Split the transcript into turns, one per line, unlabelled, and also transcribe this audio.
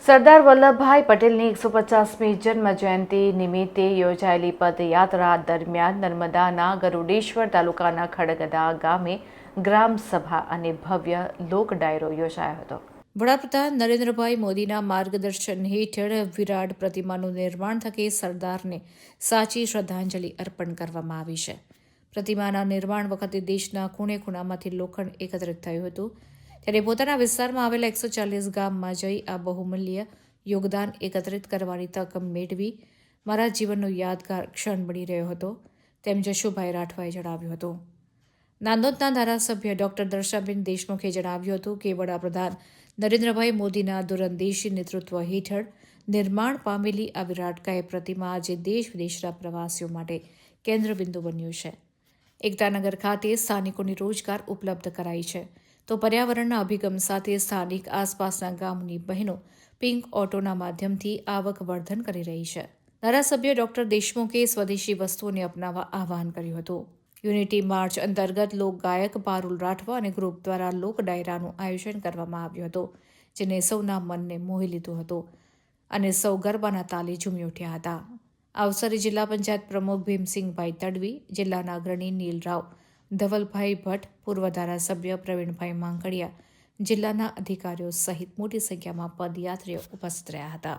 સરદાર વલ્લભભાઈ પટેલની 150મી જન્મ જયંતિ નિમિત્તે યોજાયેલી પદયાત્રા દરમિયાન નર્મદાના ગરુડેશ્વર તાલુકાના ખડગદા ગામે ગ્રામ સભા અને ભવ્ય લોક ડાયરો યોજાયો હતો. વડાપ્રધાન નરેન્દ્રભાઈ મોદીના માર્ગદર્શન હેઠળ વિરાટ પ્રતિમાનું નિર્માણ થકી સરદારને સાચી શ્રદ્ધાંજલિ અર્પણ કરવામાં આવી છે. પ્રતિમાના નિર્માણ વખતે દેશના ખૂણે ખૂણામાંથી લોખંડ એકત્રિત થયું હતું. ત્યારે પોતાના વિસ્તારમાં આવેલા 140 ગામમાં જઈ આ બહુમૂલ્ય યોગદાન એકત્રિત કરવાની તક મેળવી મારા જીવનનો યાદગાર ક્ષણ બની રહ્યો હતો, તેમ જશુભાઈ રાઠવાએ જણાવ્યું હતું. નાંદોદના ધારાસભ્ય ડોક્ટર દર્શાબેન દેશમુખે જણાવ્યું હતું કે વડાપ્રધાન નરેન્દ્રભાઈ મોદીના દૂરંદેશી નેતૃત્વ હેઠળ નિર્માણ પામેલી આ વિરાટકાય પ્રતિમા આજે દેશ વિદેશના પ્રવાસીઓ માટે કેન્દ્રબિંદુ બન્યું છે. એકતાનગર ખાતે સ્થાનિકોને રોજગાર ઉપલબ્ધ કરાઈ છે, તો પર્યાવરણના અભિગમ સાથે સ્થાનિક આસપાસના ગામની બહેનો પિંક ઓટોના માધ્યમથી આવક વર્ધન કરી રહી છે. ધારાસભ્ય ડોક્ટર દેશમુખે સ્વદેશી વસ્તુઓને અપનાવવા આહવાન કર્યું હતું. યુનિટી માર્ચ અંતર્ગત લોકગાયક પારુલ રાઠવા અને ગ્રુપ દ્વારા લોક ડાયરાનું આયોજન કરવામાં આવ્યું હતું, જેને સૌના મનને મોહી લીધું હતું અને સૌ ગરબાના તાલે ઝૂમી ઉઠ્યા હતા. આ અવસરે જિલ્લા પંચાયત પ્રમુખ ભીમસિંહભાઈ તડવી, જિલ્લાના અગ્રણી નીલરાવ, ધવલભાઈ ભટ્ટ, પૂર્વ ધારાસભ્ય પ્રવીણભાઈ માંકડિયા, જિલ્લાના અધિકારીઓ સહિત મોટી સંખ્યામાં પદયાત્રીઓ ઉપસ્થિત રહ્યા હતા.